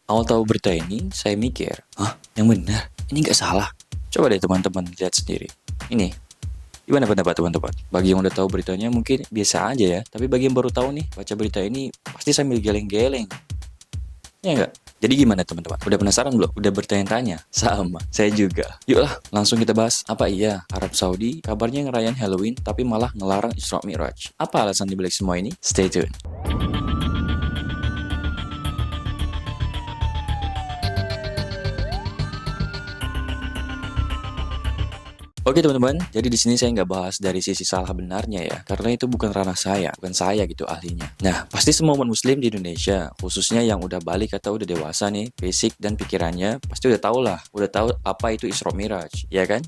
Awal tahu berita ini, saya mikir, hah, yang benar? Ini nggak salah. Coba deh teman-teman lihat sendiri. Ini, gimana pendapat teman-teman? Bagi yang udah tahu beritanya mungkin biasa aja ya. Tapi bagi yang baru tahu nih, baca berita ini pasti sambil geleng-geleng. Ya nggak? Jadi gimana teman-teman? Udah penasaran belum? Udah bertanya-tanya? Sama, saya juga. Yuklah, langsung kita bahas. Apa iya Arab Saudi kabarnya ngerayain Halloween tapi malah ngelarang Isra Mi'raj? Apa alasan dibalik semua ini? Stay tune. Oke teman-teman, jadi di sini saya nggak bahas dari sisi salah benarnya ya, karena itu bukan ranah saya, bukan saya gitu ahlinya. Nah, pasti semua umat muslim di Indonesia, khususnya yang udah balik atau udah dewasa nih, basic dan pikirannya, pasti udah tahu apa itu Isra Miraj, ya kan?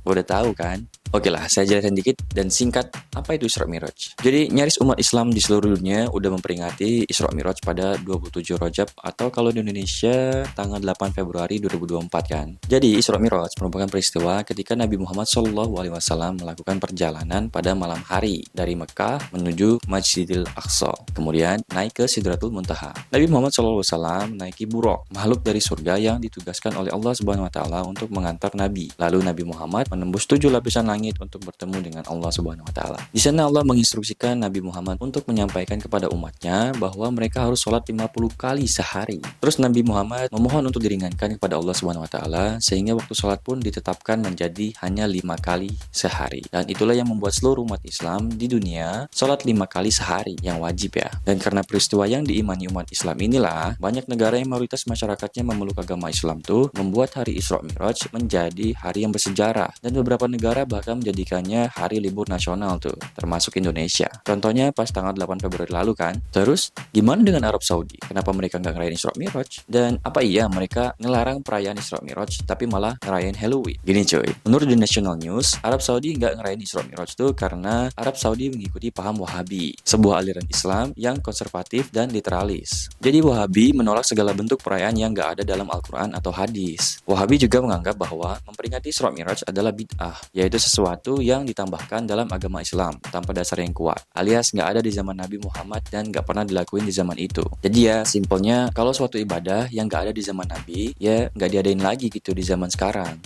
Udah tahu kan? Oke lah, saya jelaskan dikit dan singkat apa itu Isra Miraj. Jadi nyaris umat Islam di seluruh dunia udah memperingati Isra Miraj pada 27 Rajab atau kalau di Indonesia tanggal 8 Februari 2024 kan. Jadi Isra Miraj merupakan peristiwa ketika Nabi Muhammad SAW melakukan perjalanan pada malam hari dari Mekah menuju Masjidil Aqsa. Kemudian naik ke Sidratul Muntaha. Nabi Muhammad SAW menaiki buraq, makhluk dari surga yang ditugaskan oleh Allah Subhanahu wa taala untuk mengantar Nabi. Lalu Nabi Muhammad menembus 7 lapisan langit untuk bertemu dengan Allah Subhanahu wa taala. Di sana Allah menginstruksikan Nabi Muhammad untuk menyampaikan kepada umatnya bahwa mereka harus sholat 50 kali sehari. Terus Nabi Muhammad memohon untuk diringankan kepada Allah Subhanahu wa taala sehingga waktu sholat pun ditetapkan menjadi hanya 5 kali sehari. Dan itulah yang membuat seluruh umat Islam di dunia sholat 5 kali sehari yang wajib ya. Dan karena peristiwa yang diimani umat Islam inilah banyak negara yang mayoritas masyarakatnya memeluk agama Islam tuh membuat hari Isra Miraj menjadi hari yang bersejarah dan beberapa negara bahkan menjadikannya hari libur nasional tuh, termasuk Indonesia. Contohnya pas tanggal 8 Februari lalu kan. Terus, gimana dengan Arab Saudi? Kenapa mereka nggak ngerayain Isra Miraj? Dan apa iya mereka ngelarang perayaan Isra Miraj tapi malah ngerayain Halloween? Gini cuy, menurut The National News, Arab Saudi nggak ngerayain Isra Miraj tuh karena Arab Saudi mengikuti paham Wahabi, sebuah aliran Islam yang konservatif dan literalis. Jadi Wahabi menolak segala bentuk perayaan yang nggak ada dalam Al-Quran atau hadis. Wahabi juga menganggap bahwa memperingati Isra Miraj adalah bid'ah, yaitu sesuatu yang ditambahkan dalam agama Islam tanpa dasar yang kuat, alias nggak ada di zaman Nabi Muhammad dan nggak pernah dilakuin di zaman itu. Jadi ya simpelnya kalau suatu ibadah yang nggak ada di zaman Nabi ya nggak diadain lagi gitu di zaman sekarang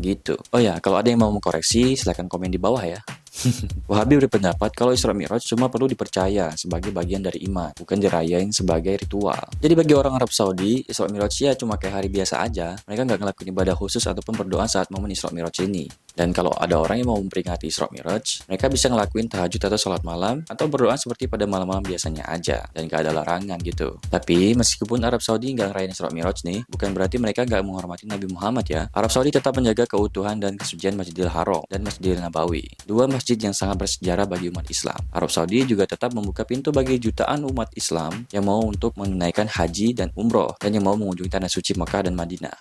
gitu. Oh ya, kalau ada yang mau mengkoreksi silahkan komen di bawah ya. Wahabi berpendapat kalau Isra Mi'raj cuma perlu dipercaya sebagai bagian dari iman, bukan dirayain sebagai ritual. Jadi bagi orang Arab Saudi, Isra Mi'raj ya cuma kayak hari biasa aja. Mereka nggak ngelakuin ibadah khusus ataupun berdoa saat momen Isra Mi'raj ini. Dan kalau ada orang yang mau memperingati Isra Mi'raj, mereka bisa ngelakuin tahajud atau sholat malam, atau berdoa seperti pada malam-malam biasanya aja, dan gak ada larangan gitu. Tapi meskipun Arab Saudi nggak ngerayain Isra Mi'raj nih, bukan berarti mereka nggak menghormati Nabi Muhammad ya. Arab Saudi tetap menjaga keutuhan dan kesucian Masjidil Haram dan Masjidil Nabawi, dua masjid yang sangat bersejarah bagi umat Islam. Arab Saudi juga tetap membuka pintu bagi jutaan umat Islam yang mau untuk menunaikan haji dan umroh, dan yang mau mengunjungi tanah suci Mekah dan Madinah.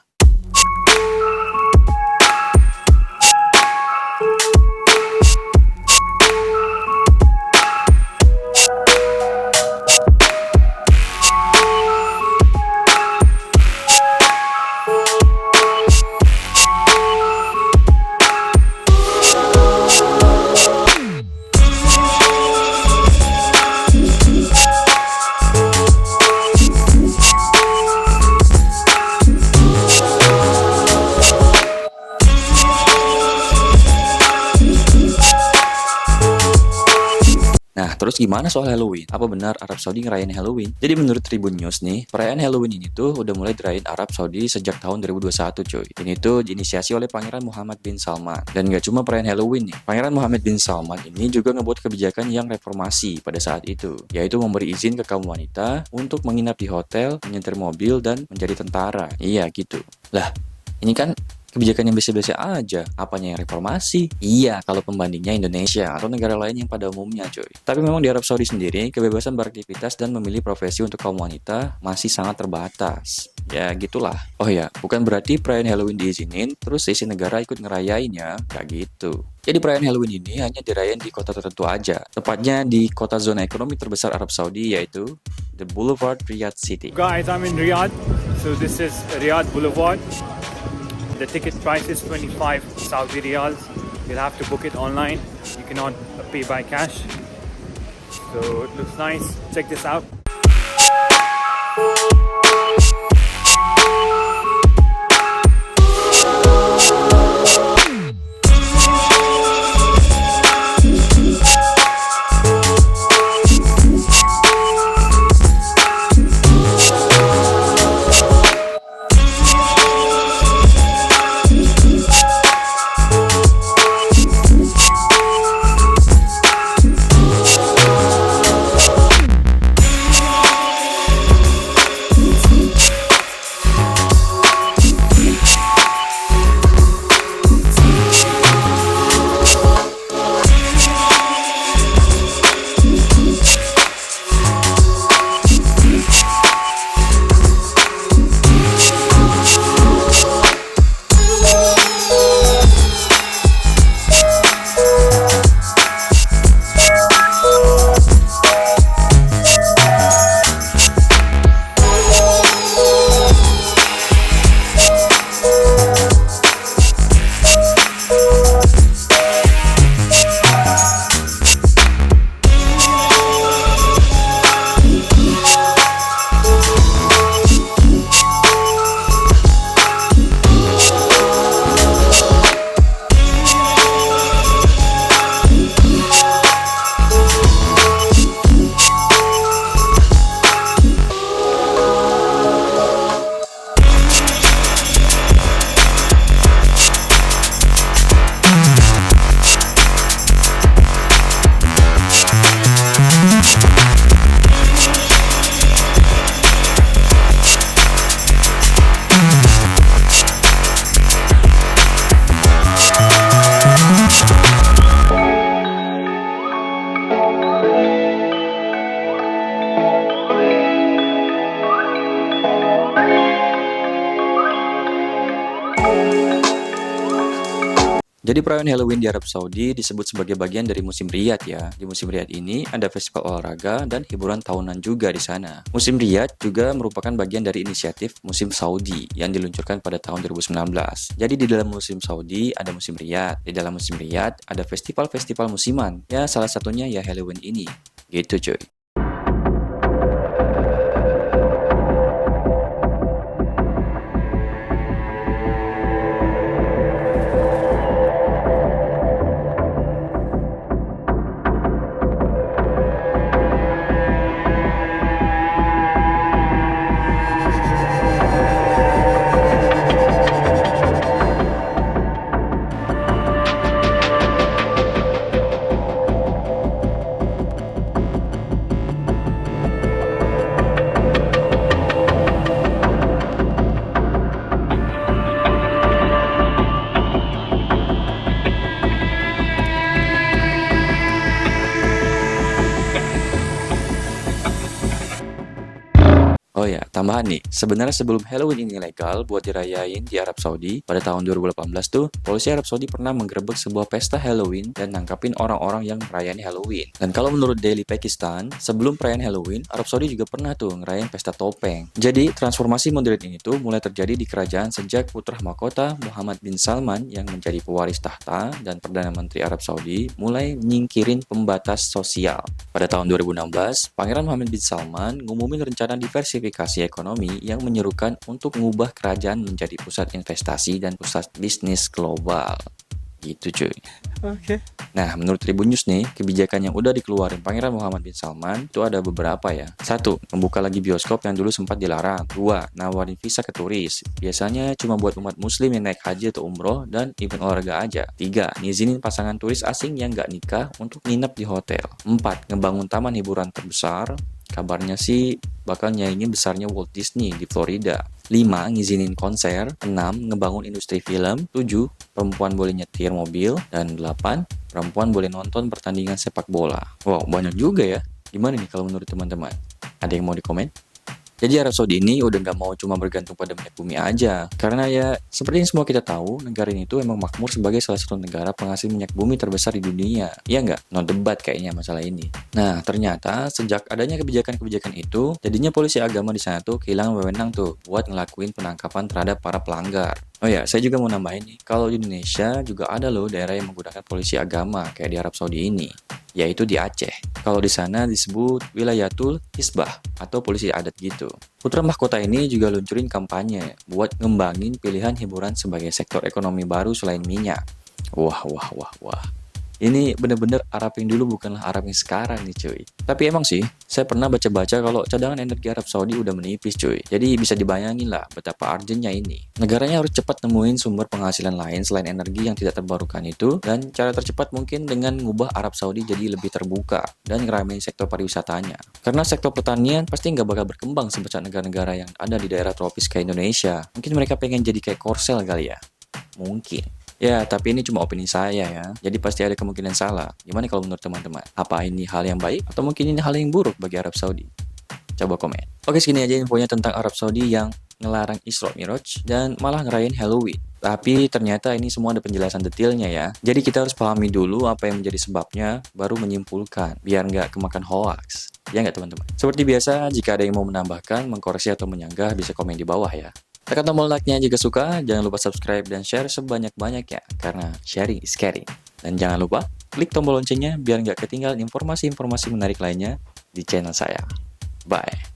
Nah, terus gimana soal Halloween? Apa benar Arab Saudi ngerayain Halloween? Jadi menurut Tribun News nih, perayaan Halloween ini tuh udah mulai dirayain Arab Saudi sejak tahun 2021 cuy. Ini tuh diinisiasi oleh Pangeran Muhammad bin Salman. Dan gak cuma perayaan Halloween nih, Pangeran Muhammad bin Salman ini juga ngebuat kebijakan yang reformasi pada saat itu, yaitu memberi izin ke kaum wanita untuk menginap di hotel, menyetir mobil, dan menjadi tentara. Iya gitu. Lah, ini kan kebijakan yang biasa-biasa aja, apanya yang reformasi? Iya, kalau pembandingnya Indonesia atau negara lain yang pada umumnya cuy. Tapi memang di Arab Saudi sendiri, kebebasan beraktivitas dan memilih profesi untuk kaum wanita masih sangat terbatas. Ya gitulah. Oh ya, bukan berarti perayaan Halloween diizinin, terus isi negara ikut ngerayainnya, gak gitu. Jadi perayaan Halloween ini hanya dirayain di kota tertentu aja. Tepatnya di kota zona ekonomi terbesar Arab Saudi, yaitu The Boulevard Riyadh City. Guys, I'm in Riyadh, so this is Riyadh Boulevard. The ticket price is 25 Saudi riyals. You'll have to book it online. You cannot pay by cash. So it looks nice. Check this out. Jadi perayaan Halloween di Arab Saudi disebut sebagai bagian dari musim Riyadh ya. Di musim Riyadh ini ada festival olahraga dan hiburan tahunan juga di sana. Musim Riyadh juga merupakan bagian dari inisiatif musim Saudi yang diluncurkan pada tahun 2019. Jadi di dalam musim Saudi ada musim Riyadh. Di dalam musim Riyadh ada festival-festival musiman. Ya salah satunya ya Halloween ini. Gitu cuy. Oh ya, tambahan nih. Sebenarnya sebelum Halloween ini legal buat dirayain di Arab Saudi, pada tahun 2018 tuh, polisi Arab Saudi pernah menggerebek sebuah pesta Halloween dan nangkapin orang-orang yang merayani Halloween. Dan kalau menurut Daily Pakistan, sebelum perayaan Halloween, Arab Saudi juga pernah tuh ngerayain pesta topeng. Jadi, transformasi modern ini tuh mulai terjadi di kerajaan sejak putra mahkota Muhammad bin Salman yang menjadi pewaris tahta dan Perdana Menteri Arab Saudi mulai nyingkirin pembatas sosial. Pada tahun 2016, Pangeran Muhammad bin Salman ngumumin rencana diversifikasi ekonomi yang menyerukan untuk mengubah kerajaan menjadi pusat investasi dan pusat bisnis global. Gitu cuy. Okay. Nah, menurut Tribun News nih, kebijakan yang udah dikeluarin Pangeran Muhammad bin Salman itu ada beberapa ya. 1. Membuka lagi bioskop yang dulu sempat dilarang. 2. Nawarin visa ke turis. Biasanya cuma buat umat muslim yang naik haji atau umroh dan event olahraga aja. 3. Ngizinin pasangan turis asing yang nggak nikah untuk nginep di hotel. 4. Ngebangun taman hiburan terbesar. Kabarnya sih bakal nyaingin besarnya Walt Disney di Florida. 5. Ngizinin konser. 6. Ngebangun industri film. 7. Perempuan boleh nyetir mobil. Dan 8. Perempuan boleh nonton pertandingan sepak bola. Wow, banyak juga ya. Gimana nih kalau menurut teman-teman? Ada yang mau dikomen? Jadi Arab Saudi ini udah nggak mau cuma bergantung pada minyak bumi aja. Karena ya, seperti yang semua kita tahu, negara ini tuh emang makmur sebagai salah satu negara penghasil minyak bumi terbesar di dunia. Iya nggak? No debat kayaknya masalah ini. Nah, ternyata sejak adanya kebijakan-kebijakan itu, jadinya polisi agama di sana tuh kehilangan wewenang tuh buat ngelakuin penangkapan terhadap para pelanggar. Oh ya, saya juga mau nambahin nih, kalau di Indonesia juga ada loh daerah yang menggunakan polisi agama kayak di Arab Saudi ini, yaitu di Aceh. Kalau di sana disebut Wilayatul Hisbah atau polisi adat gitu. Putra mahkota ini juga luncurin kampanye buat ngembangin pilihan hiburan sebagai sektor ekonomi baru selain minyak. Wah. Ini bener-bener Arab yang dulu bukanlah Arab yang sekarang nih cuy. Tapi emang sih, saya pernah baca-baca kalau cadangan energi Arab Saudi udah menipis cuy. Jadi bisa dibayangin lah betapa urgentnya ini. Negaranya harus cepat nemuin sumber penghasilan lain selain energi yang tidak terbarukan itu. Dan cara tercepat mungkin dengan mengubah Arab Saudi jadi lebih terbuka dan ngeramein sektor pariwisatanya. Karena sektor pertanian pasti nggak bakal berkembang sebesar negara-negara yang ada di daerah tropis kayak Indonesia. Mungkin mereka pengen jadi kayak Korsel kali ya. Mungkin. Ya, tapi ini cuma opini saya ya. Jadi pasti ada kemungkinan salah. Gimana kalau menurut teman-teman? Apa ini hal yang baik atau mungkin ini hal yang buruk bagi Arab Saudi? Coba komen. Oke, segini aja infonya tentang Arab Saudi yang ngelarang Isra Miraj dan malah ngerayain Halloween. Tapi ternyata ini semua ada penjelasan detailnya ya. Jadi kita harus pahami dulu apa yang menjadi sebabnya, baru menyimpulkan, biar nggak kemakan hoax. Ya nggak teman-teman? Seperti biasa, jika ada yang mau menambahkan, mengkoreksi atau menyanggah, bisa komen di bawah ya. Tekan tombol like-nya jika suka, jangan lupa subscribe dan share sebanyak-banyaknya, karena sharing is caring. Dan jangan lupa, klik tombol loncengnya biar nggak ketinggalan informasi-informasi menarik lainnya di channel saya. Bye!